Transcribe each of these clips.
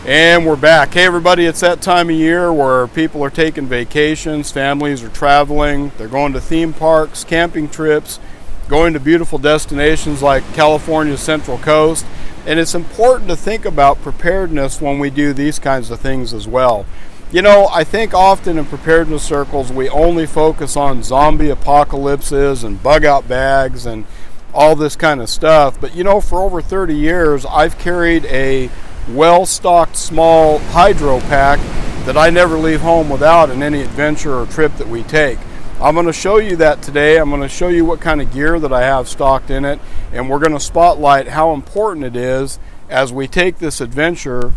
And we're back. Hey everybody, it's that time of year where people are taking vacations, families are traveling, they're going to theme parks, camping trips, going to beautiful destinations like California's Central Coast. And it's important to think about preparedness when we do these kinds of things as well. You know, I think often in preparedness circles we only focus on zombie apocalypses and bug out bags and all this kind of stuff. But you know, for over 30 years I've carried a well-stocked small hydro pack that I never leave home without in any adventure or trip that we take. I'm going to show you that today. I'm going to show you what kind of gear that I have stocked in it, and we're going to spotlight how important it is as we take this adventure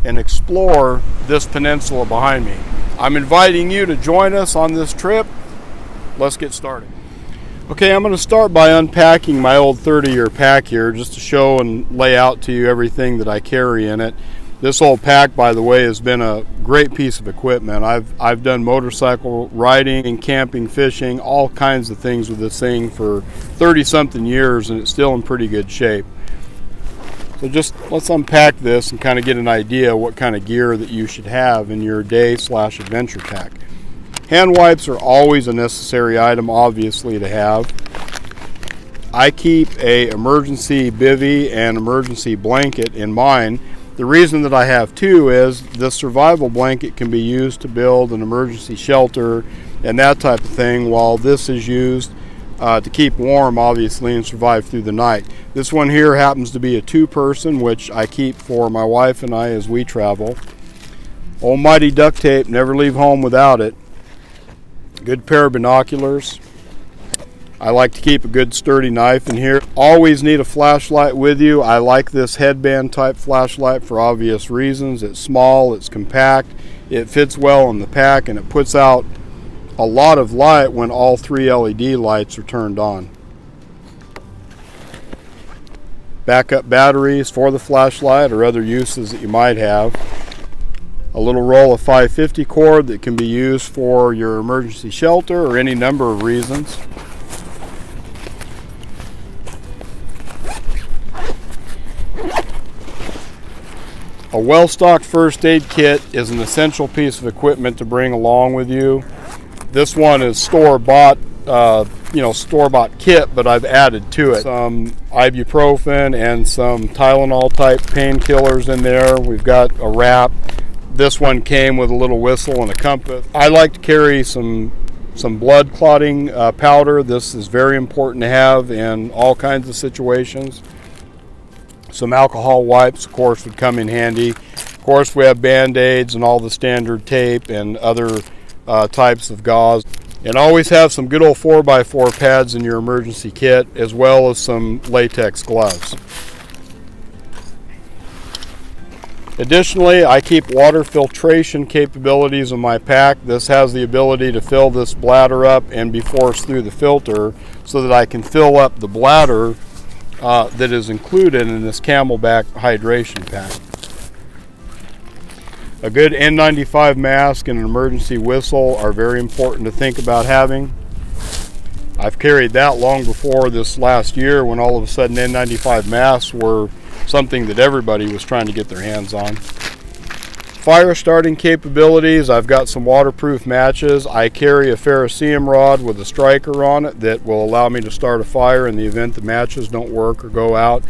and explore this peninsula behind me. I'm inviting you to join us on this trip. Let's get started. Okay, I'm going to start by unpacking my old 30-year pack here just to show and lay out to you everything that I carry in it. This old pack, by the way, has been a great piece of equipment. I've done motorcycle riding, camping, fishing, all kinds of things with this thing for 30-something years, and it's still in pretty good shape. So just let's unpack this and kind of get an idea what kind of gear that you should have in your day/adventure pack. Hand wipes are always a necessary item, obviously, to have. I keep a emergency bivvy and emergency blanket in mine. The reason that I have two is the survival blanket can be used to build an emergency shelter and that type of thing, while this is used to keep warm, obviously, and survive through the night. This one here happens to be a two-person, which I keep for my wife and I as we travel. Almighty duct tape, never leave home without it. Good pair of binoculars. I like to keep a good sturdy knife in here. Always need a flashlight with you. I like this headband type flashlight for obvious reasons. It's small, it's compact, it fits well in the pack, and it puts out a lot of light when all three LED lights are turned on. Backup batteries for the flashlight or other uses that you might have. A little roll of 550 cord that can be used for your emergency shelter or any number of reasons. A well-stocked first aid kit is an essential piece of equipment to bring along with you. This one is store-bought, store-bought kit, but I've added to it some ibuprofen and some Tylenol type painkillers in there. We've got a wrap. This one came with a little whistle and a compass. I like to carry some blood clotting powder. This is very important to have in all kinds of situations. Some alcohol wipes, of course, would come in handy. Of course, we have Band-Aids and all the standard tape and other types of gauze. And always have some good old 4x4 pads in your emergency kit, as well as some latex gloves. Additionally, I keep water filtration capabilities in my pack. This has the ability to fill this bladder up and be forced through the filter so that I can fill up the bladder that is included in this Camelbak hydration pack. A good N95 mask and an emergency whistle are very important to think about having. I've carried that long before this last year when all of a sudden N95 masks were something that everybody was trying to get their hands on. Fire starting capabilities, I've got some waterproof matches. I carry a ferrocerium rod with a striker on it that will allow me to start a fire in the event the matches don't work or go out.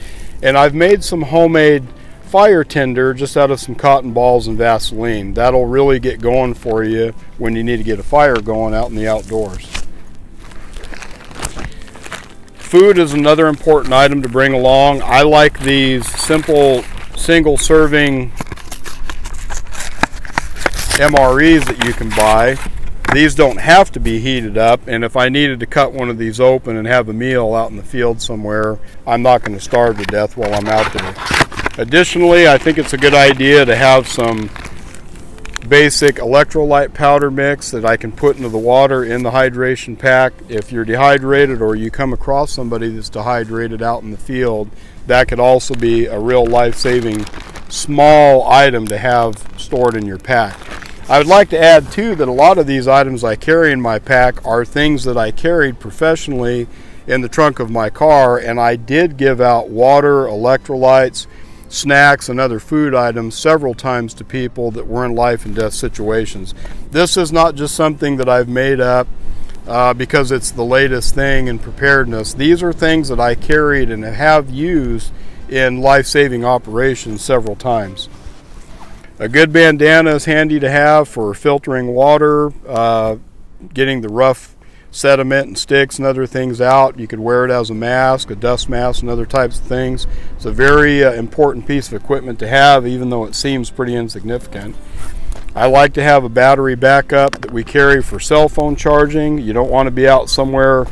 And I've made some homemade fire tinder just out of some cotton balls and Vaseline. That'll really get going for you when you need to get a fire going out in the outdoors. Food is another important item to bring along. I like these simple single serving MREs that you can buy. These don't have to be heated up, and if I needed to cut one of these open and have a meal out in the field somewhere, I'm not going to starve to death while I'm out there. Additionally, I think it's a good idea to have some basic electrolyte powder mix that I can put into the water in the hydration pack. If you're dehydrated or you come across somebody that's dehydrated out in the field, that could also be a real life-saving small item to have stored in your pack. I would like to add too that a lot of these items I carry in my pack are things that I carried professionally in the trunk of my car, and I did give out water, electrolytes, snacks and other food items several times to people that were in life and death situations. This is not just something that I've made up because it's the latest thing in preparedness. These are things that I carried and have used in life-saving operations several times. A good bandana is handy to have for filtering water, getting the rough sediment and sticks and other things out. You could wear it as a mask, a dust mask, and other types of things. It's a very important piece of equipment to have, even though it seems pretty insignificant. I like to have a battery backup that we carry for cell phone charging. You don't want to be out somewhere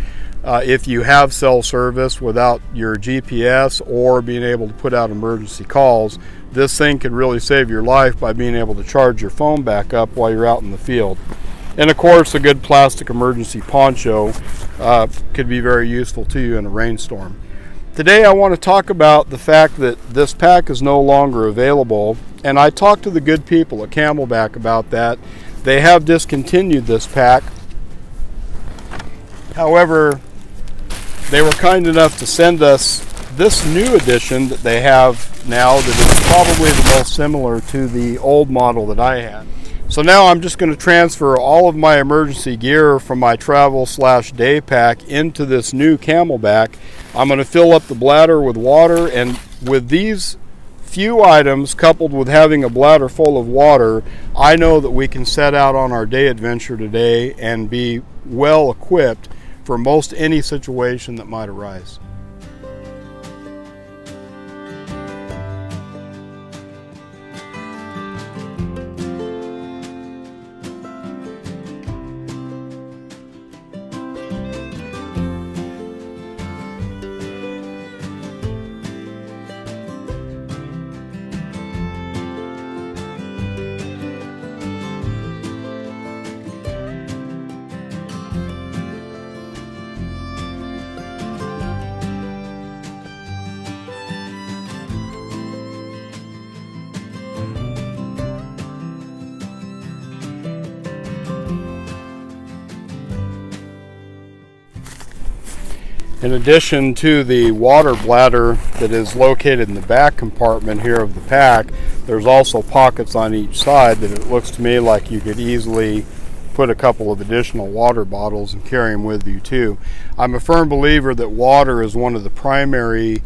if you have cell service without your GPS or being able to put out emergency calls. This thing could really save your life by being able to charge your phone back up while you're out in the field. And of course, a good plastic emergency poncho could be very useful to you in a rainstorm. Today I want to talk about the fact that this pack is no longer available, and I talked to the good people at Camelbak about that. They have discontinued this pack. However, they were kind enough to send us this new edition that they have now that is probably the most similar to the old model that I had. So now I'm just going to transfer all of my emergency gear from my travel/day pack into this new Camelbak. I'm going to fill up the bladder with water, and with these few items coupled with having a bladder full of water, I know that we can set out on our day adventure today and be well equipped for most any situation that might arise. In addition to the water bladder that is located in the back compartment here of the pack, there's also pockets on each side that it looks to me like you could easily put a couple of additional water bottles and carry them with you too. I'm a firm believer that water is one of the primary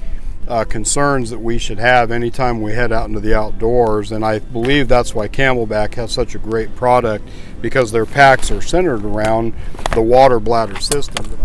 concerns that we should have anytime we head out into the outdoors, and I believe that's why Camelbak has such a great product, because their packs are centered around the water bladder system.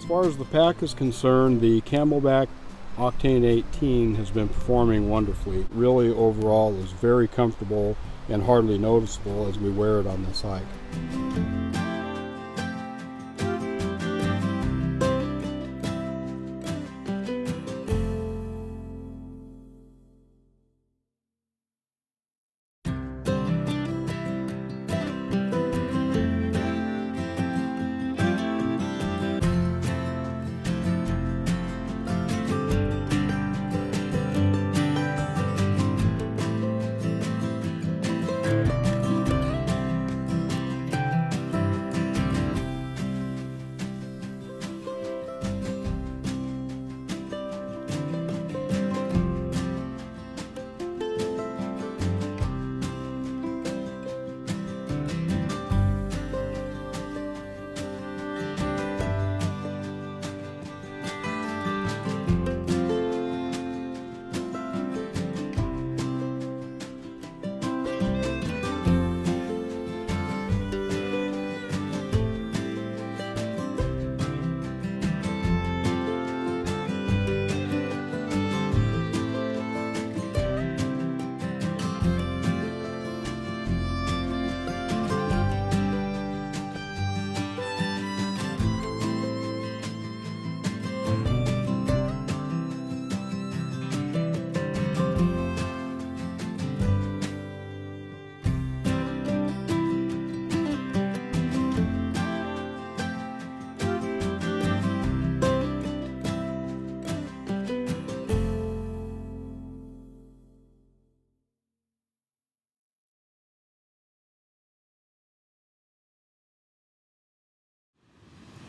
far as the pack is concerned, the Camelbak Octane 18 has been performing wonderfully. Really, overall, is very comfortable and hardly noticeable as we wear it on this hike.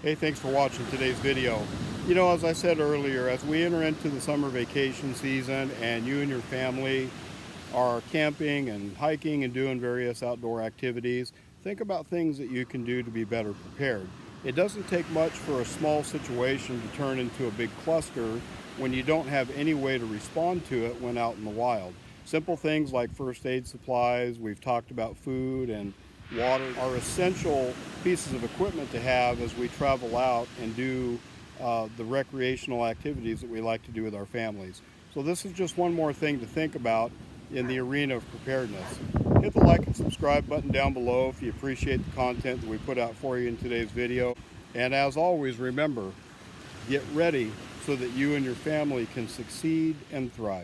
Hey, thanks for watching today's video. You know, as I said earlier, as we enter into the summer vacation season and you and your family are camping and hiking and doing various outdoor activities, think about things that you can do to be better prepared. It doesn't take much for a small situation to turn into a big cluster when you don't have any way to respond to it when out in the wild. Simple things like first aid supplies, we've talked about food and water, are essential pieces of equipment to have as we travel out and do the recreational activities that we like to do with our families. So this is just one more thing to think about in the arena of preparedness. Hit the like and subscribe button down below if you appreciate the content that we put out for you in today's video. And as always, remember, get ready so that you and your family can succeed and thrive.